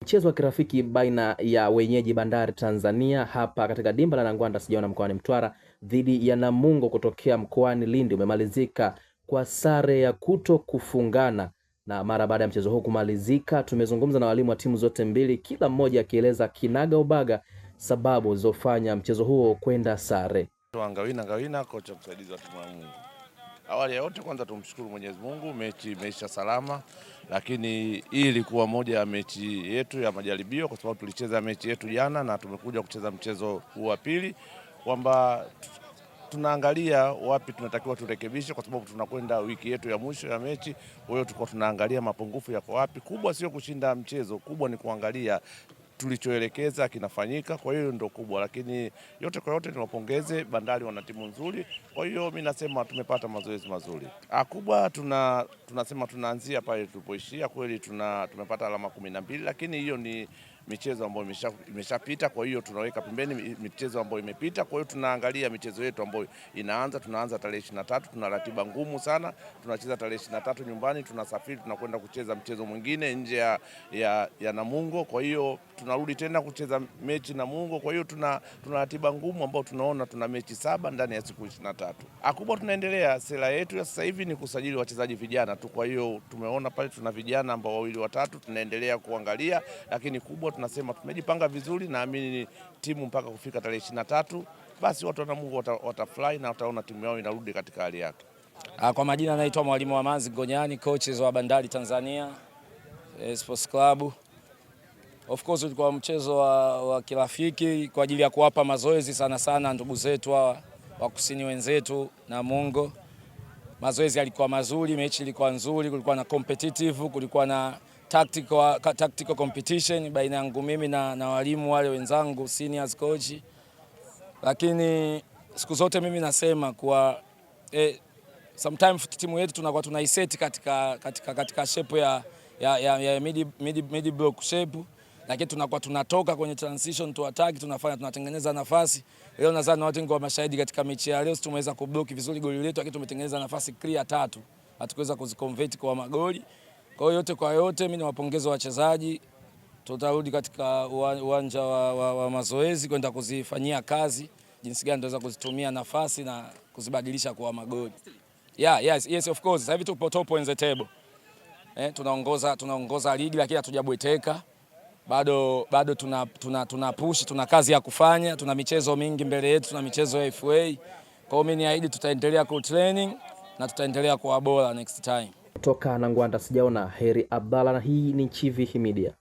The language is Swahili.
Mchezo wa kirafiki baina ya wenyeji Bandari Tanzania hapa katika dimba la Nangwanda Sijaona mkoani Mtwara dhidi ya Namungo kutokea mkoani Lindi umemalizika kwa sare ya kuto kufungana. Na mara baada ya mchezo huu kumalizika, tumezungumza na walimu wa timu zote mbili, kila mmoja akieleza kinaga ubaga sababu zilizofanya mchezo huo kwenda sare. Ngawina, kocha msaidizi wa timu ya Mungu. Awali ya yote kwanza tumshukuru Mwenyezi Mungu, mechi imeisha salama, lakini hii ilikuwa moja ya mechi yetu ya majaribio kwa sababu tulicheza mechi yetu jana na tumekuja kucheza mchezo huu wa pili, kwamba tunaangalia wapi tunatakiwa turekebishe kwa sababu tunakwenda wiki yetu ya mwisho ya mechi. Kwa hiyo tuko tunaangalia mapungufu yako wapi. Kubwa sio kushinda mchezo, kubwa ni kuangalia tulichoelekeza kinafanyika. Kwa hiyo ndio kubwa, lakini yote kwa yote niwapongeze Bandari, wana timu nzuri. Kwa hiyo mimi nasema tumepata mazoezi mazuri. Kubwa tunasema tunaanzia pale tulipoishia. Kweli tumepata alama 12, lakini hiyo ni michezo ambayo imeshapita. Kwa hiyo tunaweka pembeni michezo ambayo imepita. Kwa hiyo tunaangalia michezo yetu ambayo tunaanza tarehe 23, tuna ratiba ngumu sana. Tunacheza tarehe 23 nyumbani, tunasafiri tunakwenda kucheza mchezo mwingine nje ya Namungo. Kwa hiyo tunarudi tena kucheza mechi Namungo. Kwa hiyo tuna ratiba ngumu ambayo tunaona tuna mechi 7 ndani ya siku 23. Akubwa tunaendelea, sera yetu ya sasa hivi ni kusajili wachezaji vijana tu. Kwa hiyo tumeona pale tuna vijana ambao wawili watatu, tunaendelea kuangalia, lakini kubwa tunasema tumejipanga vizuri. Naamini timu mpaka kufika tarehe 23 basi watu wa Namungo watafly na wataona timu yao inarudi katika hali yake. Kwa majina naitwa Mwalimu Amazi Gonyani, coaches wa Bandari Tanzania Sports Club. Of course ulikuwa mchezo wa kirafiki kwa ajili ya kuwapa mazoezi sana ndugu zetu wa kusini wenzetu Namungo. Mazoezi yalikuwa mazuri, mechi ilikuwa nzuri, kulikuwa na competitive, kulikuwa na tactical competition baina yangu mimi na walimu wale wenzangu seniors coach. Lakini siku zote mimi nasema kwa sometimes timu yetu tunakuwa tunaiset katika shape ya mid block shape, lakini tunakuwa tunatoka kwenye transition to attack, tunatengeneza nafasi. Leo nadhani watu wengi wa mashahidi katika mechi ya leo tumeweza kublock vizuri goli letu, lakini tumetengeneza nafasi clear 3, hatukuweza kuziconvert kwa magoli. Kwa hiyo yote kwa yote mimi niwapongeza wachezaji. Tutarudi katika uwanja wa mazoezi kwenda kuzifanyia kazi jinsi gani tunaweza kuzitumia nafasi na kuzibadilisha kwa magoli. Yes of course. Sasa hivi tupo top on the table. Tunaongoza ligi lakini hatujabweteka. Bado tuna push, tuna kazi ya kufanya, tuna michezo mingi mbele yetu, tuna michezo ya FA. Kwa hiyo mimi niahidi tutaendelea ku training na tutaendelea kuwa bora next time. Kutoka Nangwanda Sijaona, Heri Abdalla, na hii ni Chivihi Media.